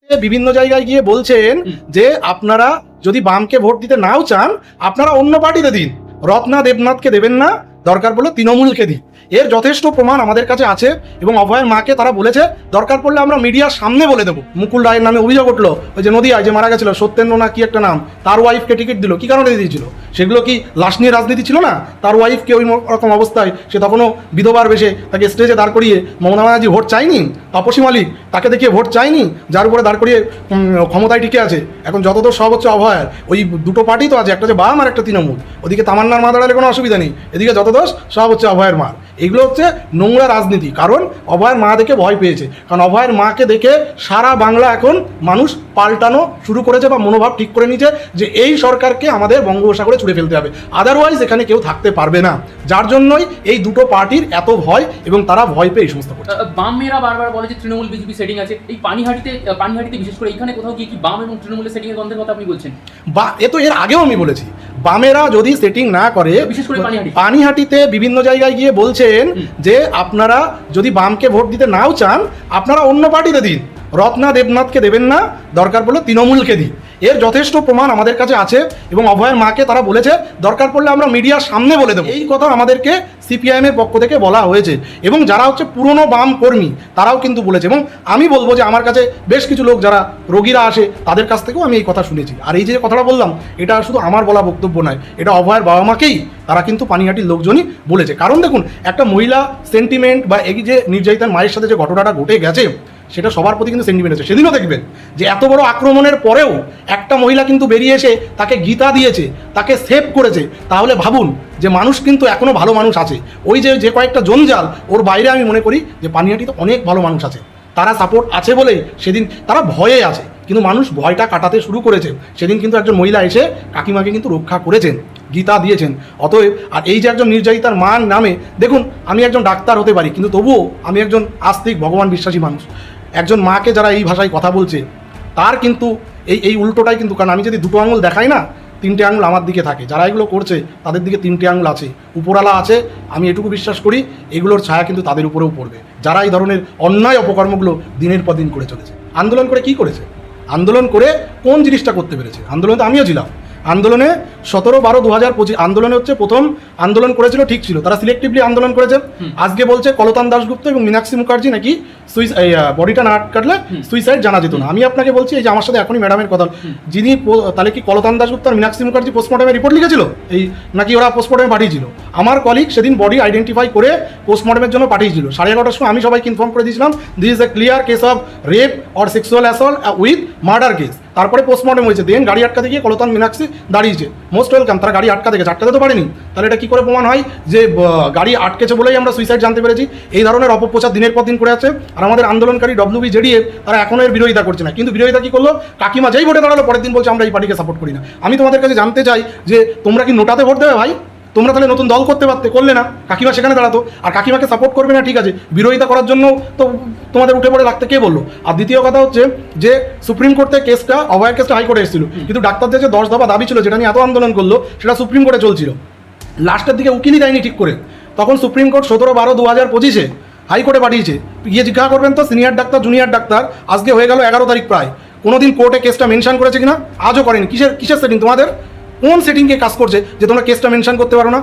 বিভিন্ন জায়গায় গিয়ে বলছেন যে আপনারা যদি বামকে ভোট দিতে নাও চান আপনারা অন্য পার্টিতে দিন, রত্না দেবনাথকে দেবেন না, দরকার পড়লে তৃণমূলকে দিন। এর যথেষ্ট প্রমাণ আমাদের কাছে আছে এবং অভয়ের মাকে তারা বলেছে দরকার পড়লে আমরা মিডিয়ার সামনে বলে দেবো। মুকুল রায়ের নামে অভিযোগ উঠলো, ওই যে নদিয়ায় যে মারা গেছিল সত্যেন্দ্র না কি একটা নাম, তার ওয়াইফকে টিকিট দিল, কি কারণে দিয়েছিল? সেগুলো কি লাশ নিয়ে রাজনীতি ছিল না? তার ওয়াইফকে ওই রকম অবস্থায় সে তখনও বিধবার বেশে তাকে স্টেজে দাঁড় করিয়ে মমতা ব্যানার্জি ভোট চাইনি, তাপসী মালিক তাকে দেখিয়ে ভোট চাইনি, যার উপরে দাঁড় করিয়ে ক্ষমতায় টিকে আছে। এখন যতদূর সব হচ্ছে অভয়ের, ওই দুটো পার্টি তো আছে, একটা যে বাম আর একটা তৃণমূল। ওদিকে তামান্নার মা দাঁড়ালে কোনো অসুবিধা নেই, এদিকে যতদোষ সব হচ্ছে অভয়ের মার। এগুলো হচ্ছে নোংরা রাজনীতি। কারণ অভয়ের মা দেখে ভয় পেয়েছে, কারণ অভয়ের মাকে দেখে সারা বাংলা এখন মানুষ পাল্টানো শুরু করেছে বা মনোভাব ঠিক করে নিয়েছে যে এই সরকারকে আমাদের বঙ্গোপসাগরে ছুড়ে ফেলতে হবে, আদারওয়াইজ এখানে কেউ থাকতে পারবে না। যার জন্যই এই দুটো পার্টির এত ভয় এবং তারা ভয় পেয়ে এই সমস্ত করছে। বামেরা বারবার বলে যে তৃণমূল বিজেপি সেটিং আছে, এই পানিহাটিতে বিশেষ করে এখানে কোথাও গিয়ে কি বাম এবং তৃণমূলের সেটিং এর গন্ধের কথা আপনি বলছেন? বা এ তো এর আগেও আমি বলেছি, বামেরা যদি সেটিং না করে, বিশেষ করে পানিহাটিতে বিভিন্ন জায়গায় গিয়ে বলছেন যে আপনারা যদি বামকে ভোট দিতে নাও চান আপনারা অন্য পার্টিতে দিন, রত্না দেবনাথকে দেবেন না, দরকার পড়লে তৃণমূলকে দিন। এর যথেষ্ট প্রমাণ আমাদের কাছে আছে এবং অভয়ের মাকে তারা বলেছে দরকার পড়লে আমরা মিডিয়ার সামনে বলে দেবো। এই কথা আমাদেরকে সিপিআইএমের পক্ষ থেকে বলা হয়েছে এবং যারা হচ্ছে পুরনো বাম কর্মী তারাও কিন্তু বলেছে। এবং আমি বলবো যে আমার কাছে বেশ কিছু লোক যারা রোগীরা আসে তাদের কাছ থেকেও আমি এই কথা শুনেছি। আর এই যে কথাটা বললাম এটা শুধু আমার বলা বক্তব্য নয়, এটা অভয়ের বাবা মাকেই তারা কিন্তু পানিহাটির লোকজনই বলেছে। কারণ দেখুন, একটা মহিলা সেন্টিমেন্ট বা এই যে নির্যাতিতার মায়ের সাথে যে ঘটনাটা ঘটে গেছে সেটা সবার প্রতি কিন্তু সেন্টিমেন্ট আছে। সেদিনও দেখবেন যে এত বড় আক্রমণের পরেও একটা মহিলা কিন্তু বেরিয়ে এসে তাকে গীতা দিয়েছে, তাকে সেভ করেছে। তাহলে ভাবুন যে মানুষ কিন্তু এখনও ভালো মানুষ আছে। ওই যে কয়েকটা জঞ্জাল ওর বাইরে আমি মনে করি যে পানিহাটিতে অনেক ভালো মানুষ আছে, তারা সাপোর্ট আছে বলেই সেদিন তারা ভয়ে আছে, কিন্তু মানুষ ভয়টা কাটাতে শুরু করেছে। সেদিন কিন্তু একজন মহিলা এসে কাকিমাকে কিন্তু রক্ষা করেছেন, গীতা দিয়েছেন। অতএব আর এই যে একজন নির্যাতিতার মান নামে, দেখুন আমি একজন ডাক্তার হতে পারি কিন্তু তবুও আমি একজন আস্তিক ভগবান বিশ্বাসী মানুষ। একজন মাকে যারা এই ভাষায় কথা বলছে তার কিন্তু এই উল্টোটাই কিন্তু, কারণ আমি যদি দুটো আঙুল দেখাই না, তিনটে আঙুল আমার দিকে থাকে। যারা এগুলো করছে তাদের দিকে তিনটে আঙুল আছে, উপরালা আছে। আমি এটুকু বিশ্বাস করি এগুলোর ছায়া কিন্তু তাদের উপরেও পড়বে, যারা এই ধরনের অন্যায় অপকর্মগুলো দিনের পর দিন করে চলেছে। আন্দোলন করে কি করেছে? আন্দোলন করে কোন জিনিসটা করতে পেরেছে? আন্দোলনে তো আমিও ছিলাম। আন্দোলনে 17-12-2025 আন্দোলনে হচ্ছে প্রথম আন্দোলন করেছিল, ঠিক ছিল, তারা সিলেক্টিভলি আন্দোলন করেছে। আজকে বলছে কলতান দাশগুপ্ত এবং মীনাক্ষী মুখার্জি নাকি বডিটা না কাটলে সুইসাইড জানা যেত না। আমি আপনাকে বলছি এই যে আমার সাথে এখনই ম্যাডামের কথা, যিনি তাহলে কি কলতান দাশগুপ্ত আর মীনাক্ষী মুখার্জি পোস্টমর্টমের রিপোর্ট লিখেছিল এই নাকি ওরা পোস্টমর্টমে পাঠিয়েছিল? আমার কলিগ সেদিন বডি আইডেন্টিফাই করে পোস্টমর্টমের জন্য পাঠিয়েছিল। 11:30টার সময় আমি সবাইকে ইনফর্ম করে দিয়েছিলাম this is a clear case of rape or sexual assault with murder case. তারপরে পোস্টমর্টম হয়েছে, দেন গাড়ি আটকাতে গিয়ে কলতান মীনাক্ষী দাঁড়িয়েছে। মোস্ট ওয়েলকাম, তারা গাড়ি আটকাতে গেছে, আটকাতে তো পারেনি। তাহলে এটা কী করে প্রমাণ হয় যে গাড়ি আটকেছে বলেই আমরা সুইসাইড জানতে পেরেছি? এই ধরনের অপপ্রচার দিনের পর দিন করে আছে। আর আমাদের আন্দোলনকারী WBJDF তারা এখনও এর বিরোধিতা করছে না, কিন্তু বিরোধিতা কী করলো? কাকিমা যেই ভোটে দাঁড়ালো পরের দিন বলছে আমরা এই পার্টিকে সাপোর্ট করি না। আমি তোমাদের কাছে জানতে চাই যে তোমরা কি নোটাতে ভোট দেবে ভাই? তোমরা তাহলে নতুন দল করতে পারতে, করলে না। কাকিমা সেখানে দাঁড়াতো, আর কাকিমাকে সাপোর্ট করবে না ঠিক আছে, বিরোধিতা করার জন্য তো তোমাদের উঠে পড়ে লাগতে কে বললো? আর দ্বিতীয় কথা হচ্ছে যে সুপ্রিম কোর্টে কেসটা, অভয়ের কেসটা হাইকোর্টে এসেছিল, কিন্তু ডাক্তারদের যে 10 দফা দাবি ছিল যেটা নিয়ে এত আন্দোলন করলো সেটা সুপ্রিম কোর্টে চলছিল। লাস্টের দিকে উকিলই দেয়নি ঠিক করে, তখন সুপ্রিম কোর্ট 17-12-2025 হাইকোর্টে পাঠিয়েছে। গিয়ে জিজ্ঞাসা করবেন তো সিনিয়র ডাক্তার জুনিয়র ডাক্তার, আজকে হয়ে গেল 11 তারিখ প্রায়, কোনোদিন কোর্টে কেসটা মেনশন করেছে কিনা? আজও করেনি। কিসের সেটিং তোমাদের? কোন সেটিংকে কাজ করছে যে তোমরা কেসটা মেনশন করতে পারো না?